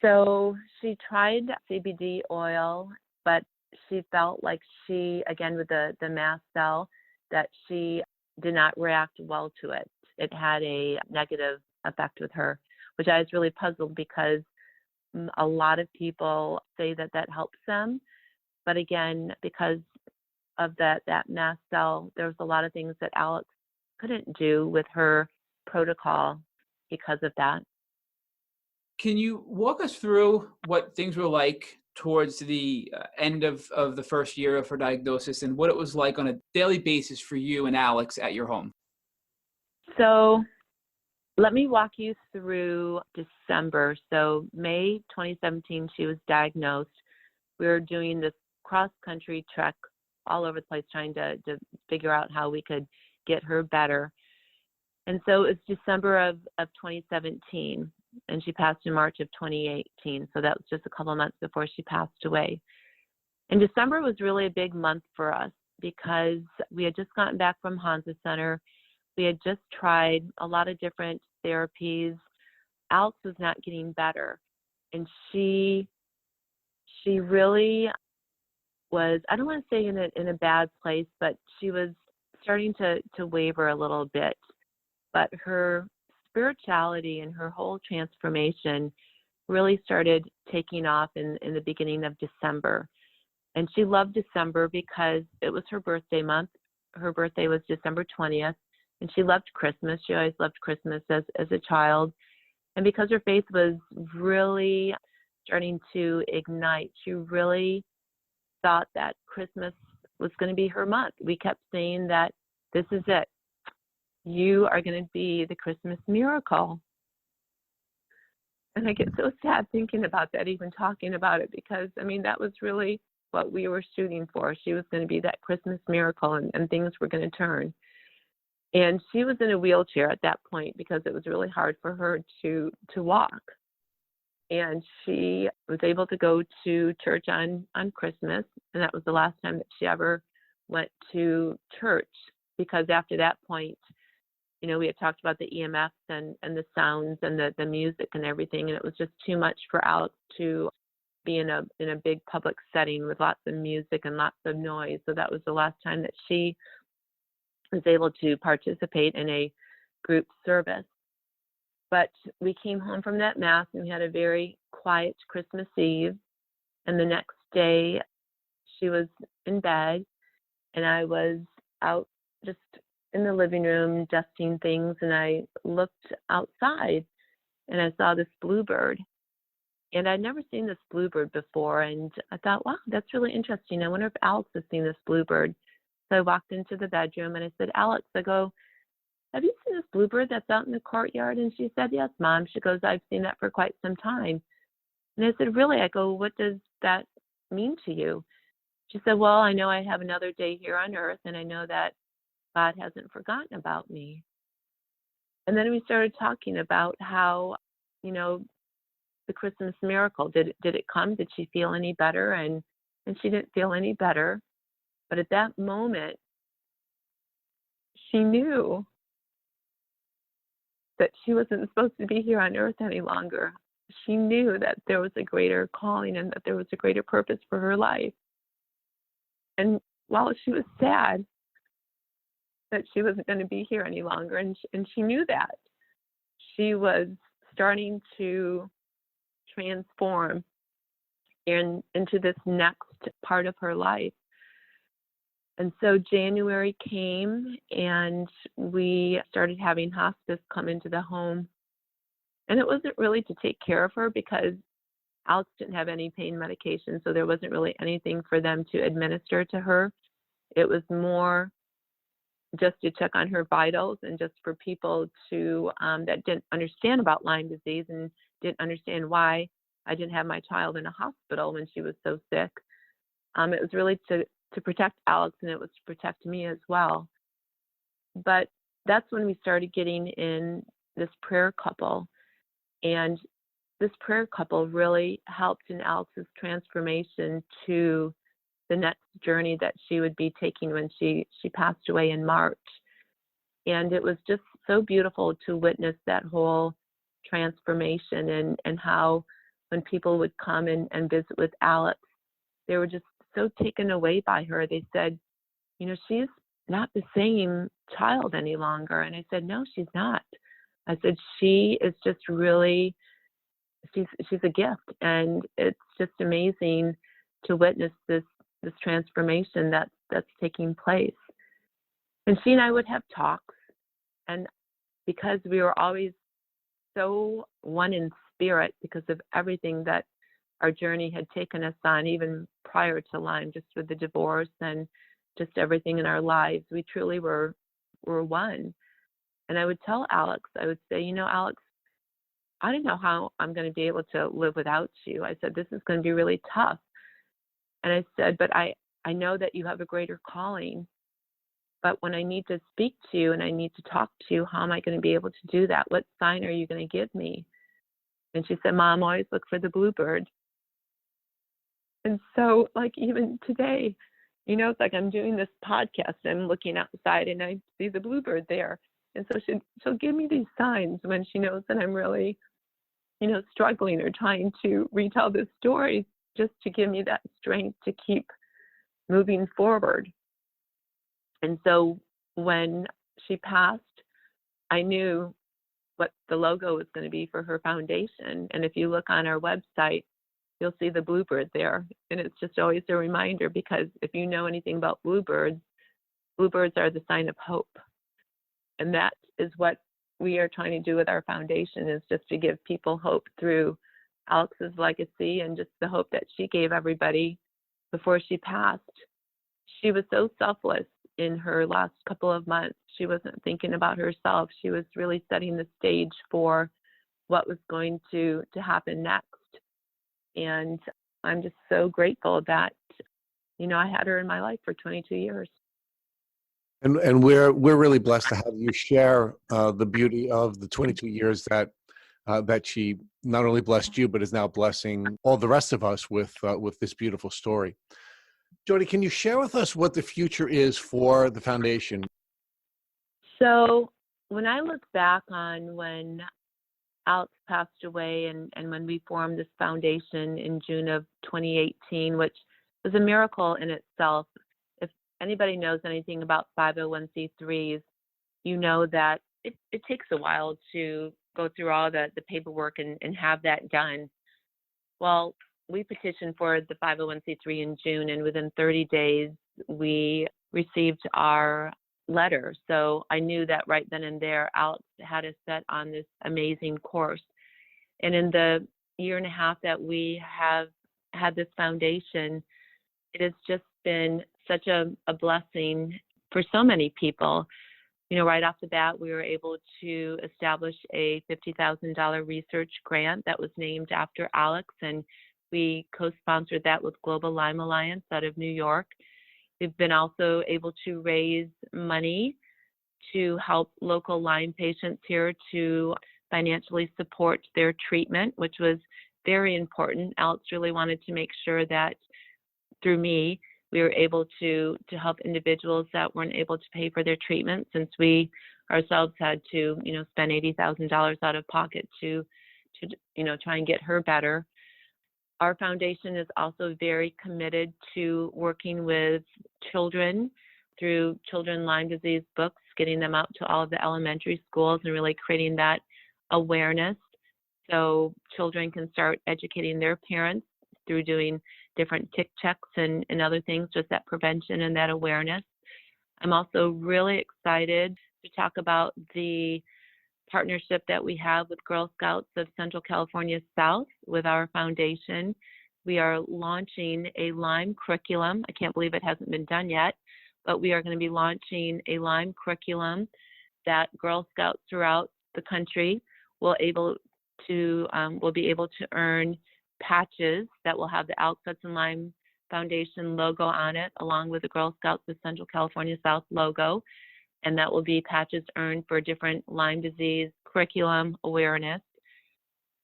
So she tried CBD oil, but she felt like she, again, with the mast cell, that she did not react well to it. It had a negative effect with her, which I was really puzzled, because a lot of people say that helps them. But again, because of that mast cell, there was a lot of things that Alex couldn't do with her protocol because of that. Can you walk us through what things were like towards the end of the first year of her diagnosis, and what it was like on a daily basis for you and Alex at your home? So let me walk you through December. So May 2017, she was diagnosed. We were doing this cross-country trek all over the place, trying to figure out how we could get her better. And so it's December of 2017, and she passed in March of 2018. So that was just a couple of months before she passed away. And December was really a big month for us, because we had just gotten back from Hansa Center. We had just tried a lot of different therapies. Alex was not getting better. And she really was, I don't want to say in a bad place, but she was starting to waver a little bit. But her spirituality and her whole transformation really started taking off in the beginning of December. And she loved December because it was her birthday month. Her birthday was December 20th. And she loved Christmas. She always loved Christmas as a child. And because her faith was really starting to ignite, she really thought that Christmas was going to be her month. We kept saying that this is it. You are going to be the Christmas miracle. And I get so sad thinking about that, even talking about it, because, I mean, that was really what we were shooting for. She was going to be that Christmas miracle, and things were going to turn. And she was in a wheelchair at that point because it was really hard for her to walk. And she was able to go to church on Christmas, and that was the last time that she ever went to church, because after that point, you know, we had talked about the EMFs and the sounds and the music and everything, and it was just too much for Alex to be in a big public setting with lots of music and lots of noise. So that was the last time that she was able to participate in a group service. But we came home from that Mass, and we had a very quiet Christmas Eve. And the next day, she was in bed, and I was out just in the living room dusting things, and I looked outside and I saw this bluebird. And I'd never seen this bluebird before, and I thought, wow, that's really interesting. I wonder if Alex has seen this bluebird. So I walked into the bedroom and I said, Alex, I go, have you seen this bluebird that's out in the courtyard? And she said, yes, Mom. She goes, I've seen that for quite some time. And I said, really? I go, what does that mean to you? She said, well, I know I have another day here on earth, and I know that God hasn't forgotten about me. And then we started talking about how, the Christmas miracle, did it come? Did she feel any better? And she didn't feel any better. But at that moment, she knew that she wasn't supposed to be here on earth any longer. She knew that there was a greater calling and that there was a greater purpose for her life. And while she was sad that she wasn't going to be here any longer, and she knew that, she was starting to transform into this next part of her life. And so January came, and we started having hospice come into the home. And it wasn't really to take care of her because Alex didn't have any pain medication, so there wasn't really anything for them to administer to her. It was more just to check on her vitals and just for people to that didn't understand about Lyme disease and didn't understand why I didn't have my child in a hospital when she was so sick. It was really to protect Alex, and it was to protect me as well. But that's when we started getting in this prayer couple. And this prayer couple really helped in Alex's transformation to the next journey that she would be taking when she passed away in March. And it was just so beautiful to witness that whole transformation and how when people would come and visit with Alex, they were just so taken away by her. They said, she's not the same child any longer. And I said, no, she's not. I said, she is just really, she's a gift. And it's just amazing to witness this transformation that's taking place. And she and I would have talks. And because we were always so one in spirit because of everything that our journey had taken us on, even prior to Lyme, just with the divorce and just everything in our lives, we truly were one. And I would tell Alex, I would say, Alex, I don't know how I'm going to be able to live without you. I said, this is going to be really tough. And I said, but I know that you have a greater calling. But when I need to speak to you and I need to talk to you, how am I going to be able to do that? What sign are you going to give me? And she said, Mom, always look for the bluebird. And so, like, even today, it's like I'm doing this podcast and I'm looking outside and I see the bluebird there. And so she'll give me these signs when she knows that I'm really, struggling or trying to retell this story, just to give me that strength to keep moving forward. And so when she passed, I knew what the logo was going to be for her foundation. And if you look on our website, you'll see the bluebird there. And it's just always a reminder, because if you know anything about bluebirds are the sign of hope. And that is what we are trying to do with our foundation, is just to give people hope through Alex's legacy and just the hope that she gave everybody before she passed. She was so selfless in her last couple of months. She wasn't thinking about herself. She was really setting the stage for what was going to happen next. And I'm just so grateful that, I had her in my life for 22 years. And we're really blessed to have you share the beauty of the 22 years that she not only blessed you, but is now blessing all the rest of us with this beautiful story. Jody, can you share with us what the future is for the foundation? So when I look back on when Alex passed away and when we formed this foundation in June of 2018, which was a miracle in itself. If anybody knows anything about 501c3s, you know that it takes a while to go through all the paperwork and have that done. Well, we petitioned for the 501c3 in June, and within 30 days, we received our letter. So I knew that right then and there, Alex had us set on this amazing course. And in the year and a half that we have had this foundation, it has just been such a blessing for so many people. Right off the bat, we were able to establish a $50,000 research grant that was named after Alex, and we co-sponsored that with Global Lyme Alliance out of New York. We've been also able to raise money to help local Lyme patients here to financially support their treatment, which was very important. Alex really wanted to make sure that through me, we were able to help individuals that weren't able to pay for their treatment, since we ourselves had to, spend $80,000 out of pocket to try and get her better. Our foundation is also very committed to working with children through children Lyme disease books, getting them out to all of the elementary schools and really creating that awareness so children can start educating their parents through doing different tick checks and other things, just that prevention and that awareness. I'm also really excited to talk about the partnership that we have with Girl Scouts of Central California South with our foundation. We are launching a Lyme curriculum. I can't believe it hasn't been done yet, but we are going to be launching a Lyme curriculum that Girl Scouts throughout the country will be able to earn patches that will have the Alex Hudson Lyme Foundation logo on it, along with the Girl Scouts of Central California South logo. And that will be patches earned for different Lyme disease curriculum awareness.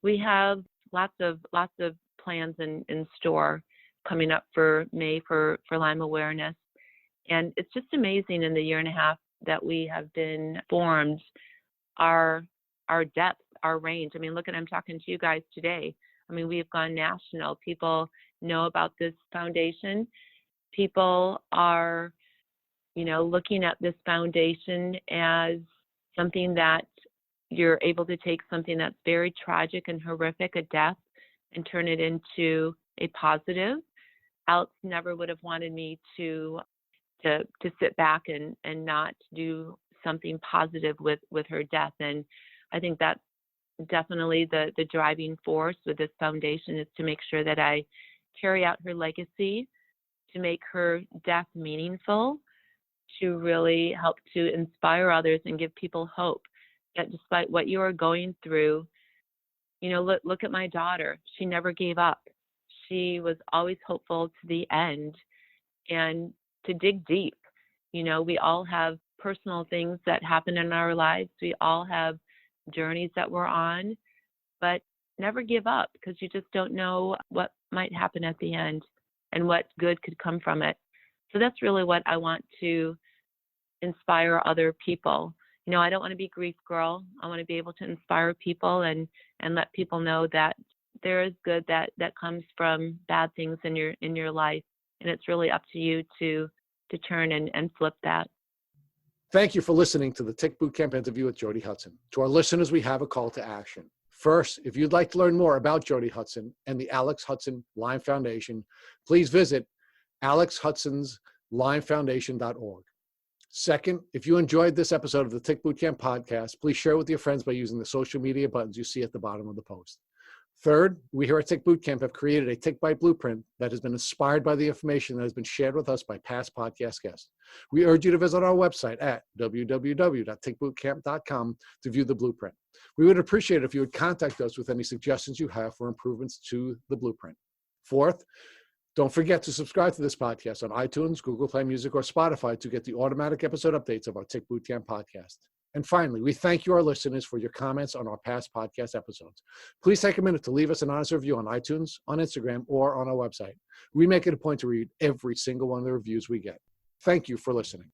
We have lots of plans in store coming up for May for Lyme awareness. And it's just amazing in the year and a half that we have been formed, our depth, our range. I mean, look at, I'm talking to you guys today. I mean, we've gone national. People know about this foundation. People are, looking at this foundation as something that you're able to take something that's very tragic and horrific, a death, and turn it into a positive. Alex never would have wanted me to sit back and not do something positive with her death. And I think that's definitely the driving force with this foundation, is to make sure that I carry out her legacy, to make her death meaningful, to really help to inspire others and give people hope that despite what you are going through, look at my daughter. She never gave up. She was always hopeful to the end, and to dig deep. We all have personal things that happen in our lives. We all have journeys that we're on, but never give up, because you just don't know what might happen at the end and what good could come from it. So that's really what I want to inspire other people. I don't want to be grief girl. I want to be able to inspire people and let people know that there is good that comes from bad things in your life. And it's really up to you to turn and flip that. Thank you for listening to the Tick Bootcamp interview with Jody Hudson. To our listeners, we have a call to action. First, if you'd like to learn more about Jody Hudson and the Alex Hudson Lyme Foundation, please visit alexhudsonslymefoundation.org. Second, if you enjoyed this episode of the Tick Bootcamp podcast, please share it with your friends by using the social media buttons you see at the bottom of the post. Third, we here at Tick Bootcamp have created a Tick Bite blueprint that has been inspired by the information that has been shared with us by past podcast guests. We urge you to visit our website at www.tickbootcamp.com to view the blueprint. We would appreciate it if you would contact us with any suggestions you have for improvements to the blueprint. Fourth, don't forget to subscribe to this podcast on iTunes, Google Play Music, or Spotify to get the automatic episode updates of our Tick Bootcamp podcast. And finally, we thank you, our listeners, for your comments on our past podcast episodes. Please take a minute to leave us an honest review on iTunes, on Instagram, or on our website. We make it a point to read every single one of the reviews we get. Thank you for listening.